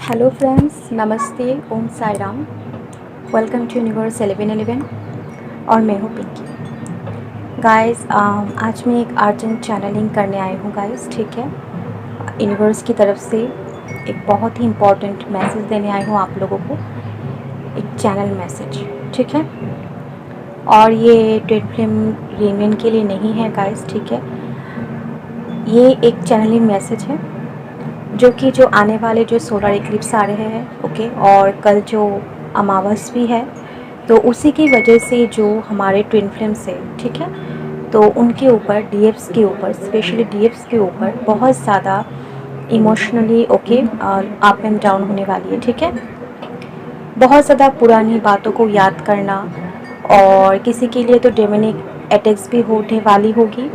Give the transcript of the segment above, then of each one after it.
Hello friends, नमस्ते, Om Sai Ram. Welcome to universe 1111 और मैं हूँ पिंकी। गाइस, आज मैं एक अर्जेंट चैनलिंग करने आई हूँ गाइस, ठीक है। यूनिवर्स की तरफ से एक बहुत ही इम्पोर्टेंट मैसेज देने आई हूँ आप लोगों को, एक चैनल मैसेज, ठीक है। और ये ट्विन फ्लेम रीयूनियन के लिए नहीं है गाइस, ठीक है। ये एक चैनलिंग मैसेज है जो आने वाले जो सोलर इक्लिप्स आ रहे हैं, ओके, और कल जो अमावस भी है, तो उसी की वजह से जो हमारे ट्विन फ्लेम्स है, ठीक है, तो उनके ऊपर डीएफ्स के ऊपर, स्पेशली डीएफ्स के ऊपर बहुत ज़्यादा emotionally, okay, up and down होने वाली है, ठीक है। बहुत ज़्यादा पुरानी बातों को याद करना, और किसी के लिए तो डेमोनिक अटैक्स भी होने वाली होगी,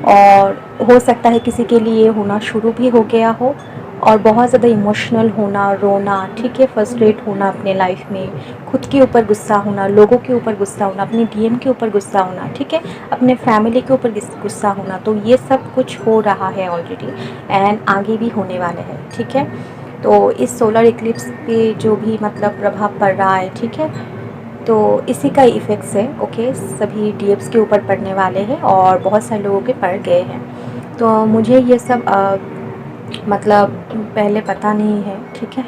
और हो सकता है किसी के लिए होना शुरू भी हो गया हो, और बहुत ज़्यादा इमोशनल होना, रोना, ठीक है, फ्रस्ट्रेट होना अपने लाइफ में, खुद के ऊपर गुस्सा होना, लोगों के ऊपर गुस्सा होना, अपने डीएम के ऊपर गुस्सा होना, ठीक है, अपने फैमिली के ऊपर गुस्सा होना। तो ये सब कुछ हो रहा है ऑलरेडी, एंड आगे भी होने वाले हैं, ठीक है। तो इस सोलर इक्लिप्स पे जो भी मतलब प्रभाव पड़ रहा है, ठीक है, तो इसी का इफ़ेक्ट्स है, ओके, सभी डीएफ्स के ऊपर पड़ने वाले हैं और बहुत सारे लोगों के पड़ गए हैं। तो मुझे ये सब मतलब पहले पता नहीं है, ठीक है,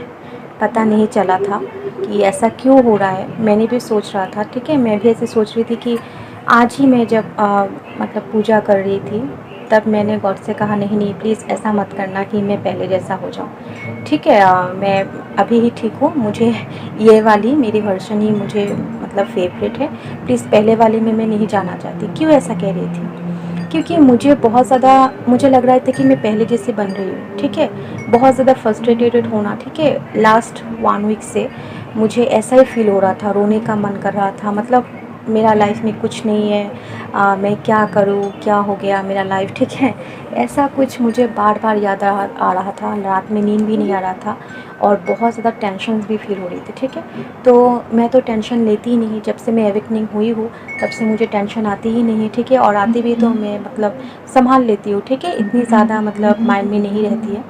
पता नहीं चला था कि ऐसा क्यों हो रहा है। मैंने भी सोच रहा था, ठीक है, मैं भी ऐसे सोच रही थी कि आज ही मैं जब मतलब पूजा कर रही थी, तब मैंने गॉड से कहा नहीं नहीं प्लीज़ ऐसा मत करना कि मैं पहले जैसा हो जाऊँ, ठीक है। मैं अभी ही ठीक हूँ, मुझे ये वाली मेरी वर्जन ही मुझे मतलब फेवरेट है, प्लीज़ पहले वाले में मैं नहीं जाना चाहती। क्यों ऐसा कह रही थी? क्योंकि मुझे बहुत ज़्यादा मुझे लग रहा था कि मैं पहले जैसे बन रही हूँ, ठीक है। बहुत ज़्यादा फ्रस्ट्रेटेड होना, ठीक है, लास्ट 1 वीक से मुझे ऐसा ही फील हो रहा था, रोने का मन कर रहा था, मतलब मेरा लाइफ में कुछ नहीं है, मैं क्या करूँ, क्या हो गया मेरा लाइफ, ठीक है। ऐसा कुछ मुझे बार बार याद आ रहा था, रात में नींद भी नहीं आ रहा था, और बहुत ज़्यादा टेंशन भी फील हो रही थी, ठीक है। तो मैं तो टेंशन लेती ही नहीं, जब से मैं एवेकनिंग हुई हूँ तब से मुझे टेंशन आती ही नहीं है, ठीक है। और आती भी तो मैं मतलब संभाल लेती हूँ, ठीक है, इतनी ज़्यादा मतलब माइंड में नहीं रहती है।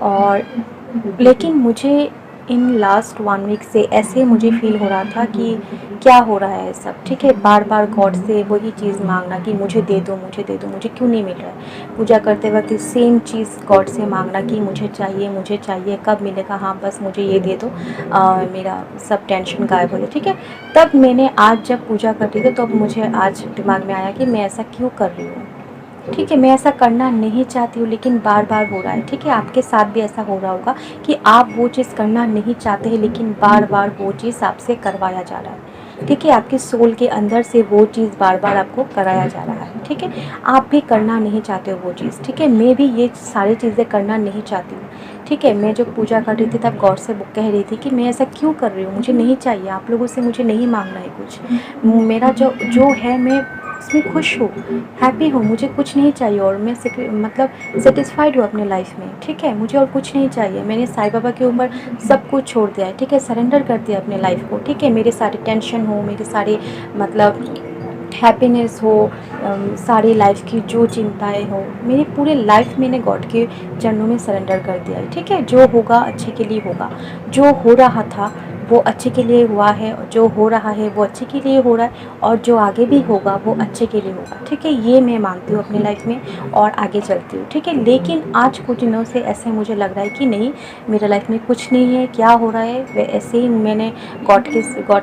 और लेकिन मुझे इन लास्ट 1 वीक से ऐसे मुझे फ़ील हो रहा था कि क्या हो रहा है सब, ठीक है। बार बार गॉड से वही चीज़ मांगना कि मुझे दे दो, मुझे दे दो, मुझे क्यों नहीं मिल रहा है। पूजा करते वक्त सेम चीज़ गॉड से मांगना कि मुझे चाहिए, मुझे चाहिए, कब मिलेगा, हाँ बस मुझे ये दे दो, मेरा सब टेंशन गायब हो जाए, ठीक है। तब मैंने आज जब पूजा कर रही थी तो मुझे आज दिमाग में आया कि मैं ऐसा क्यों कर रही हूँ, ठीक है। मैं ऐसा करना नहीं चाहती हूँ, लेकिन बार बार हो रहा है, ठीक है। आपके साथ भी ऐसा हो रहा होगा कि आप वो चीज़ करना नहीं चाहते हैं, लेकिन बार बार वो चीज़ आपसे करवाया जा रहा है, ठीक है। आपके सोल के अंदर से वो चीज़ बार बार आपको कराया जा रहा है, ठीक है। आप भी करना नहीं चाहते हो वो चीज़, ठीक है। मैं भी ये सारी चीज़ें करना नहीं चाहती हूँ, ठीक है। मैं जब पूजा कर रही थी तब गॉड से कह रही थी कि मैं ऐसा क्यों कर रही हूँ, मुझे नहीं चाहिए, आप लोगों से मुझे नहीं मांगना है कुछ, मेरा जो जो है मैं उसमें खुश हूँ, हैप्पी हूँ, मुझे कुछ नहीं चाहिए, और मैं मतलब सेटिस्फाइड हूँ अपने लाइफ में, ठीक है। मुझे और कुछ नहीं चाहिए, मैंने साईं बाबा के ऊपर सब कुछ छोड़ दिया है, ठीक है, सरेंडर कर दिया अपने लाइफ को, ठीक है। मेरे सारे टेंशन हो, मेरे सारे मतलब हैप्पीनेस हो, सारी लाइफ की जो चिंताएं हो, मेरी पूरे लाइफ मैंने गॉड के चरणों में सरेंडर कर दिया है, ठीक है। जो होगा अच्छे के लिए होगा, जो हो रहा था वो अच्छे के लिए हुआ है, और जो हो रहा है वो अच्छे के लिए हो रहा है, और जो आगे भी होगा वो अच्छे के लिए होगा, ठीक है। ये मैं मानती हूँ अपनी लाइफ में और आगे चलती हूँ, ठीक है। लेकिन आज कुछ दिनों से ऐसे मुझे लग रहा है कि नहीं, मेरे लाइफ में कुछ नहीं है, क्या हो रहा है, ऐसे ही मैंने गॉड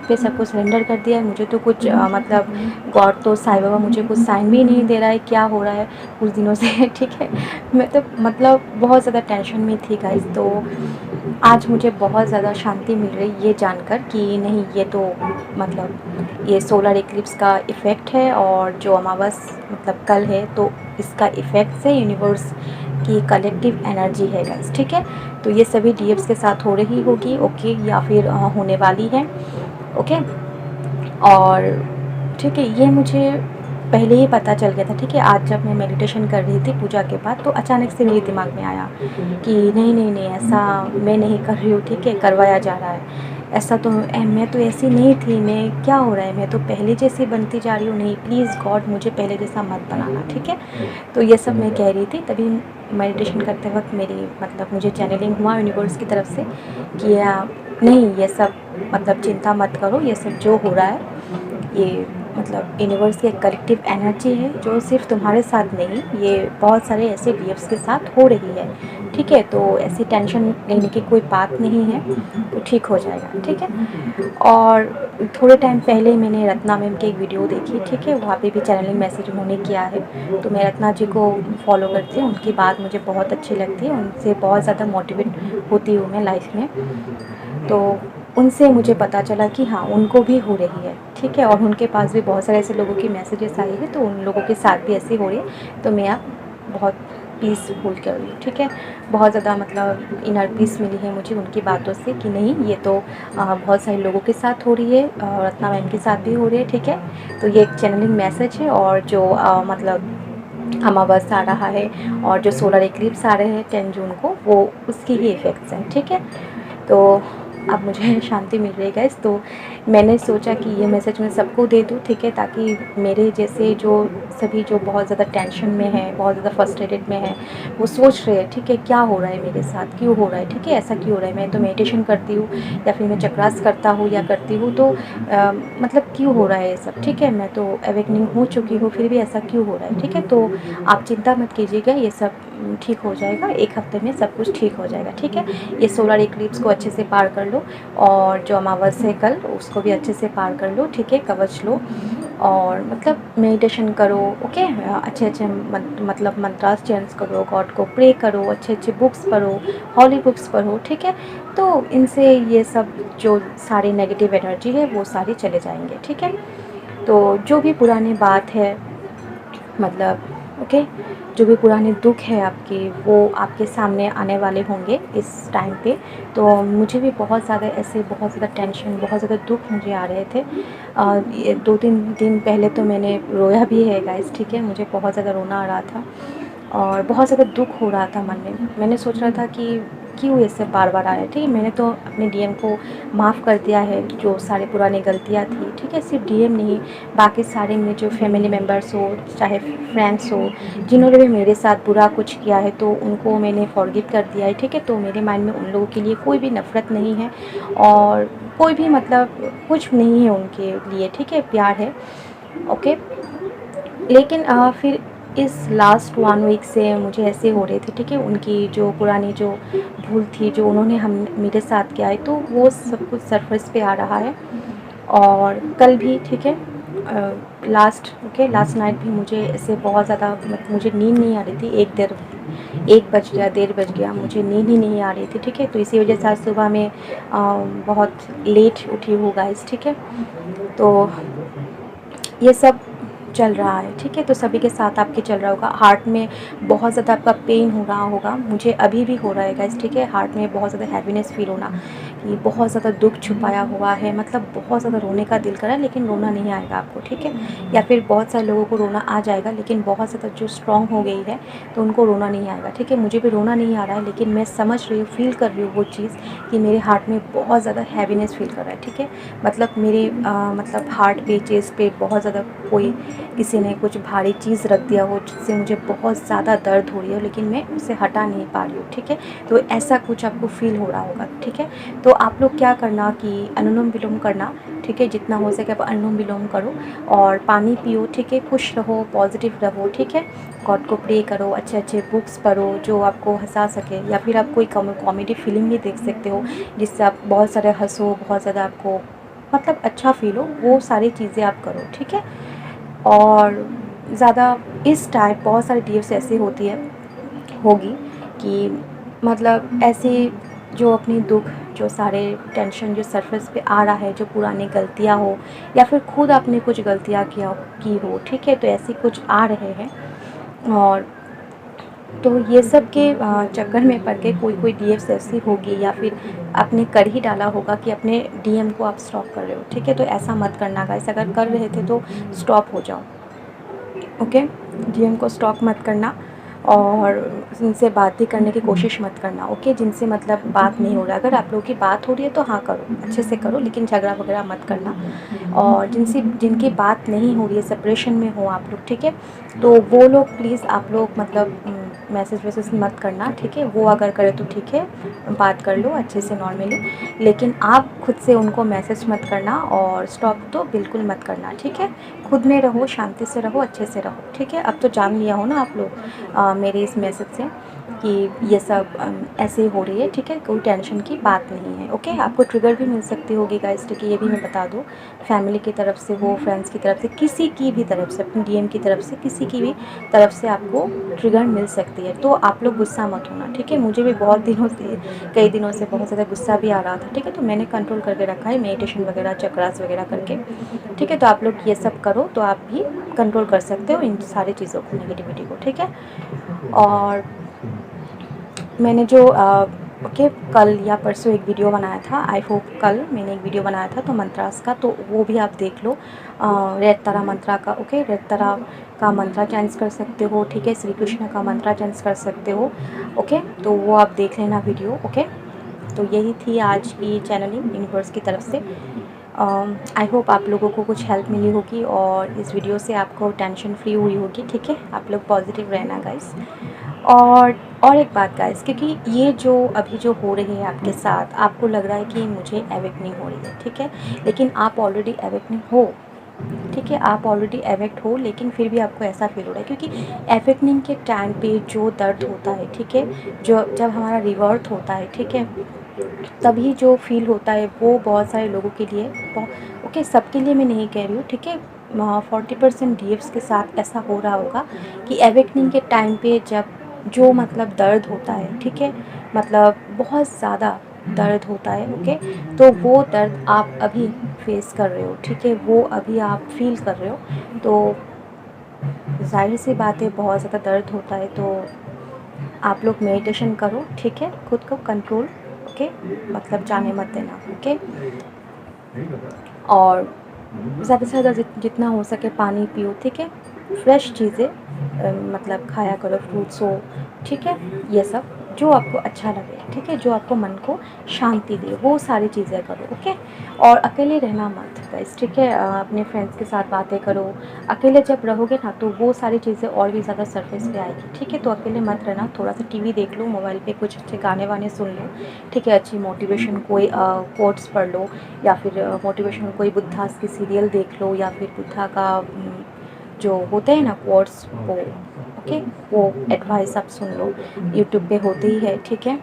पे सबको सरेंडर कर दिया है, मुझे तो कुछ मतलब गॉड तो साईं बाबा मुझे कुछ साइन भी नहीं दे रहा है, क्या हो रहा है कुछ दिनों से ठीक है। मैं तो मतलब बहुत ज़्यादा टेंशन में थी गाइस। तो आज मुझे बहुत ज़्यादा शांति मिल रही ये जानकर कि नहीं, ये तो मतलब ये सोलर इक्लिप्स का इफ़ेक्ट है, और जो अमावस मतलब कल है, तो इसका इफ़ेक्ट से यूनिवर्स की कलेक्टिव एनर्जी है गाइस, ठीक है। तो ये सभी डीएफ्स के साथ हो रही होगी, ओके, या फिर होने वाली है, ओके। और ठीक है, ये मुझे पहले ही पता चल गया था, ठीक है। आज जब मैं मेडिटेशन कर रही थी पूजा के बाद, तो अचानक से मेरे दिमाग में आया कि नहीं नहीं नहीं, ऐसा मैं नहीं कर रही हूँ, ठीक है, करवाया जा रहा है, ऐसा तो मैं तो ऐसी नहीं थी, मैं क्या हो रहा है, मैं तो पहले जैसी बनती जा रही हूँ, नहीं प्लीज़ गॉड मुझे पहले जैसा मत बनाना, ठीक है। तो ये सब मैं कह रही थी, तभी मेडिटेशन करते वक्त मेरी मतलब मुझे चैनलिंग हुआ यूनिवर्स की तरफ से कि नहीं ये सब मतलब चिंता मत करो, ये सब जो हो रहा है ये मतलब यूनिवर्स की एक कलेक्टिव एनर्जी है जो सिर्फ तुम्हारे साथ नहीं, ये बहुत सारे ऐसे बीएफ्स के साथ हो रही है, ठीक है। तो ऐसी टेंशन लेने की कोई बात नहीं है, तो ठीक हो जाएगा, ठीक है। और थोड़े टाइम पहले मैंने रत्ना मैम की एक वीडियो देखी, ठीक है, वहाँ पे भी चैनलिंग मैसेज उन्होंने किया है, तो मैं रत्ना जी को फॉलो करती हूँ, उनकी बात मुझे बहुत अच्छी लगती है, उनसे बहुत ज़्यादा मोटिवेट होती हूँ मैं लाइफ में। तो उनसे मुझे पता चला कि हाँ उनको भी हो रही है, ठीक है, और उनके पास भी बहुत सारे ऐसे लोगों की मैसेजेस आई है, तो उन लोगों के साथ भी ऐसी हो रही है। तो मैं अब बहुत पीसफुल कर रही हूँ, ठीक है, बहुत ज़्यादा मतलब इनर पीस मिली है मुझे उनकी बातों से कि नहीं ये तो बहुत सारे लोगों के साथ हो रही है, रत्ना मैम के साथ भी हो रही है, ठीक है। तो ये एक चैनलिंग मैसेज है, और जो मतलब अमावस आ रहा है और जो सोलर इक्लिप्स आ रहे हैं 10 जून को, वो उसकी ही इफ़ेक्ट्स हैं, ठीक है। तो अब मुझे शांति मिल रही है गाइस, तो मैंने सोचा कि ये मैसेज मैं सबको दे दूँ, ठीक है, ताकि मेरे जैसे जो सभी जो बहुत ज़्यादा टेंशन में है, बहुत ज़्यादा फ्रस्ट्रेटेड में है, वो सोच रहे हैं, ठीक है, क्या हो रहा है मेरे साथ, क्यों हो रहा है, ठीक है, ऐसा क्यों हो रहा है, मैं तो मेडिटेशन करती हूँ या फिर मैं चक्रास करता हूँ या करती हूँ, तो मतलब क्यों हो रहा है ये सब, ठीक है, मैं तो अवेकनिंग हो चुकी हूँ, फिर भी ऐसा क्यों हो रहा है, ठीक है। तो आप चिंता मत कीजिएगा, ये सब ठीक हो जाएगा, एक हफ्ते में सब कुछ ठीक हो जाएगा, ठीक है। ये सोलर इक्लिप्स को अच्छे से पार कर लो, और जो अमावस्या है कल उसको भी अच्छे से पार कर लो, ठीक है, कवच लो और मतलब मेडिटेशन करो, ओके, अच्छे अच्छे मतलब मंत्रास चेंज करो, गॉड को प्रे करो, अच्छे अच्छे बुक्स पढ़ो, हॉली बुक्स पढ़ो, ठीक है। तो इनसे ये सब जो सारी नेगेटिव एनर्जी है वो सारी चले जाएंगे, ठीक है। तो जो भी पुरानी बात है मतलब ओके, जो भी पुराने दुख है आपके वो आपके सामने आने वाले होंगे इस टाइम पे। तो मुझे भी बहुत ज़्यादा ऐसे बहुत ज़्यादा टेंशन, बहुत ज़्यादा दुख मुझे आ रहे थे। ये 2-3 दिन पहले तो मैंने रोया भी है गाइस, ठीक है, मुझे बहुत ज़्यादा रोना आ रहा था और बहुत ज़्यादा दुख हो रहा था मन में। मैंने सोच रहा था कि क्यों ये सब बार बार आ रहा है, ठीक है। मैंने तो अपने डीएम को माफ़ कर दिया है जो सारी पुरानी गलतियाँ थी, ठीक है, सिर्फ डीएम नहीं, बाकी सारे मेरे जो फैमिली मेम्बर्स हो, चाहे फ्रेंड्स हो, जिन्होंने भी मेरे साथ बुरा कुछ किया है तो उनको मैंने फॉरगिव कर दिया है, ठीक है। तो मेरे माइंड में उन लोगों के लिए कोई भी नफ़रत नहीं है और कोई भी मतलब कुछ नहीं है उनके लिए, ठीक है, प्यार है, ओके। लेकिन फिर इस लास्ट 1 वीक से मुझे ऐसे हो रहे थे, ठीक है, उनकी जो पुरानी जो भूल थी जो उन्होंने हम मेरे साथ किया है, तो वो सब कुछ सरफेस पे आ रहा है। और कल भी, ठीक है, लास्ट नाइट भी मुझे ऐसे बहुत ज़्यादा मुझे नींद नहीं आ रही थी, 1 बज गया, 1:30 बज गया, मुझे नींद ही नहीं आ रही थी, ठीक है। तो इसी वजह से आज सुबह में बहुत लेट उठी हूँ गाइस, ठीक है। तो ये सब चल रहा है, ठीक है, तो सभी के साथ आपके चल रहा होगा। हार्ट में बहुत ज़्यादा आपका पेन हो रहा होगा, मुझे अभी भी हो रहा है गाइस, ठीक है, हार्ट में बहुत ज़्यादा हैप्पीनेस फील होना कि बहुत ज़्यादा दुख छुपाया हुआ है, मतलब बहुत ज़्यादा रोने का दिल कर रहा है लेकिन रोना नहीं आएगा आपको, ठीक है। या फिर बहुत सारे लोगों को रोना आ जाएगा लेकिन बहुत ज़्यादा जो स्ट्रॉन्ग हो गई है तो उनको रोना नहीं आएगा, ठीक है। मुझे भी रोना नहीं आ रहा है लेकिन मैं समझ रही हूँ, फील कर रही हूँ वो चीज़ कि मेरे हार्ट में बहुत ज़्यादा हैप्पीनेस फील कर रहा है, ठीक है। मतलब मेरे मतलब हार्ट पे, चेस्ट पे बहुत ज़्यादा कोई किसी ने कुछ भारी चीज़ रख दिया हो जिससे मुझे बहुत ज़्यादा दर्द हो रही है लेकिन मैं उसे हटा नहीं पा रही हूँ, ठीक है। तो ऐसा कुछ आपको फील हो रहा होगा, ठीक है। तो आप लोग क्या करना कि अनुलोम विलोम करना, ठीक है, जितना हो सके आप अनुलोम विलोम करो और पानी पियो, ठीक है, खुश रहो, पॉजिटिव रहो, ठीक है। गॉड को प्रे करो, अच्छे अच्छे बुक्स पढ़ो जो आपको हंसा सके, या फिर आप कोई कॉमेडी फिल्म भी देख सकते हो जिससे आप बहुत सारे हंसो, बहुत ज़्यादा आपको मतलब अच्छा फील हो, वो सारी चीज़ें आप करो, ठीक है। और ज़्यादा इस टाइप बहुत सारी डीएफ्स ऐसी होती है होगी कि मतलब ऐसे जो अपनी दुख, जो सारे टेंशन जो सरफेस पे आ रहा है, जो पुरानी गलतियां हो या फिर खुद आपने कुछ गलतियां की हो, ठीक है, तो ऐसी कुछ आ रहे हैं। और तो ये सब के चक्कर में पड़ के कोई कोई डीएफ्स ऐसी होगी या फिर आपने कर ही डाला होगा कि अपने डीएम को आप स्टॉप कर रहे हो, ठीक है। तो ऐसा मत करना गाइस, अगर कर रहे थे तो स्टॉप हो जाओ, ओके, डीएम को स्टॉप मत करना। और उनसे बात भी करने की कोशिश मत करना, ओके। जिनसे मतलब बात नहीं हो रहा, अगर आप लोगों की बात हो रही है तो हाँ करो, अच्छे से करो, लेकिन झगड़ा वगैरह मत करना। और जिनकी बात नहीं हो रही है, सेपरेशन में हो आप लोग, ठीक है, तो वो लोग प्लीज़ आप लोग मतलब मैसेज वैसेज मत करना, ठीक है। वो अगर करे तो ठीक है, बात कर लो अच्छे से नॉर्मली, लेकिन आप खुद से उनको मैसेज मत करना और स्टॉप तो बिल्कुल मत करना, ठीक है। खुद में रहो, शांति से रहो, अच्छे से रहो, ठीक है। अब तो जान लिया हो ना आप लोग मेरे इस मैसेज से कि ये सब ऐसे ही हो रही है, ठीक है, कोई टेंशन की बात नहीं है, ओके। आपको ट्रिगर भी मिल सकती होगी गाइस, ठीक है, ये भी मैं बता दूँ, फैमिली की तरफ से हो, फ्रेंड्स की तरफ से, किसी की भी तरफ से, अपनी डीएम की तरफ से, किसी की भी तरफ से आपको ट्रिगर मिल सकती है। तो आप लोग गुस्सा मत होना, ठीक है। मुझे भी बहुत दिनों से, कई दिनों से बहुत ज़्यादा गुस्सा भी आ रहा था, ठीक है, तो मैंने कंट्रोल करके रखा है मेडिटेशन वगैरह, चक्रास वगैरह करके, ठीक है। तो आप लोग ये सब करो तो आप भी कंट्रोल कर सकते हो इन सारी चीज़ों को, नेगेटिविटी को, ठीक है। और मैंने जो ओके कल या परसों एक वीडियो बनाया था, आई होप कल मैंने एक वीडियो बनाया था तो मंत्रास का, तो वो भी आप देख लो। रेड तारा मंत्रा का, ओके, रेड तारा का मंत्रा चेंज कर सकते हो, ठीक है, श्री कृष्ण का मंत्रा चेंज कर सकते हो, ओके। तो वो आप देख लेना वीडियो, ओके। तो यही थी आज की चैनलिंग यूनिवर्स की तरफ से। आई होप आप लोगों को कुछ हेल्प मिली होगी और इस वीडियो से आपको टेंशन फ्री हुई होगी, ठीक है। आप लोग पॉजिटिव रहना गाइस। और एक बात गाइस, क्योंकि ये जो अभी जो हो रही है आपके साथ, आपको लग रहा है कि मुझे अवेकनिंग हो रही है, ठीक है, लेकिन आप ऑलरेडी अवेकनिंग हो, ठीक है, आप ऑलरेडी अवेक्ट हो, लेकिन फिर भी आपको ऐसा फील हो रहा है क्योंकि अवेकनिंग के टाइम पे जो दर्द होता है, ठीक है, जो जब हमारा रिवर्थ होता है, ठीक है, तभी जो फील होता है वो बहुत सारे लोगों के लिए, ओके, सबके लिए मैं नहीं कह रही हूँ, ठीक है, 40% डीएफ्स के साथ ऐसा हो रहा होगा कि अवेकनिंग के टाइम पे जब जो मतलब दर्द होता है, ठीक है, मतलब बहुत ज़्यादा दर्द होता है, ओके, तो वो दर्द आप अभी फेस कर रहे हो, ठीक है, वो अभी आप फील कर रहे हो, तो जाहिर सी बात है बहुत ज़्यादा दर्द होता है, तो आप लोग मेडिटेशन करो, ठीक है, खुद को कंट्रोल, ओके, मतलब जाने मत देना, ओके। और ज़्यादा से ज़्यादा जितना हो सके पानी पियो, ठीक है, फ्रेश चीज़ें मतलब खाया करो, फ्रूट्स हो, ठीक है, ये सब जो आपको अच्छा लगे, ठीक है, जो आपको मन को शांति दे वो सारी चीज़ें करो, ओके। और अकेले रहना मत गाइस, ठीक है, अपने फ्रेंड्स के साथ बातें करो। अकेले जब रहोगे ना तो वो सारी चीज़ें और भी ज़्यादा सरफेस पे आएगी, ठीक है। तो अकेले मत रहना, थोड़ा सा टीवी देख लो, मोबाइल पे कुछ अच्छे गाने वाने सुन लो, ठीक है, अच्छी मोटिवेशन कोई कोट्स पढ़ लो, या फिर मोटिवेशन कोई बुद्धास की सीरियल देख लो, या फिर बुद्धा का जो होते हैं ना कोट्स, वो ओके, वो एडवाइस आप सुन लो, यूट्यूब पे होते ही है, ठीक है।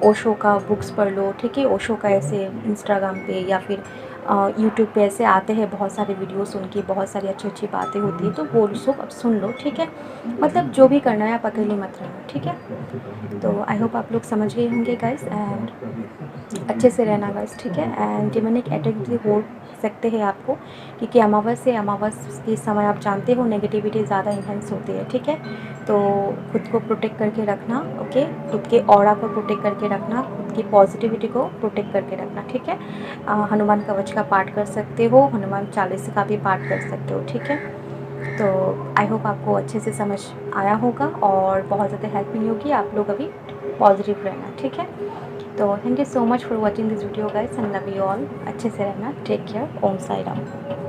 ओशो का बुक्स पढ़ लो, ठीक है, ओशो का ऐसे इंस्टाग्राम पे या फिर यूट्यूब पे ऐसे आते हैं बहुत सारे वीडियोस, उनकी बहुत सारी अच्छी अच्छी बातें होती है, तो वो सब अब सुन लो, ठीक है। मतलब जो भी करना है आप अकेले मत रहना, ठीक है। तो आई होप आप लोग समझ गए होंगे गाइस, एंड अच्छे से रहना गाइस, ठीक है। एंड डिमोनिक अटैक भी हो सकते हैं आपको, क्योंकि अमावस के समय आप जानते हो नेगेटिविटी ज़्यादा इन्हेंस होती है, ठीक है। तो खुद को प्रोटेक्ट करके रखना, ओके, खुद के ऑरा को प्रोटेक्ट करके रखना, खुद की पॉजिटिविटी को प्रोटेक्ट करके रखना, ठीक है। हनुमान कवच का पाठ कर सकते हो, हनुमान चालीसा का भी पाठ कर सकते हो, ठीक है। तो आई होप आपको अच्छे से समझ आया होगा और बहुत ज़्यादा हेल्प मिली होगी। आप लोग अभी पॉजिटिव रहना, ठीक है। तो thank you so much for watching this video guys, and love you all. अच्छे से रहना, टेक केयर, ओम साई राम।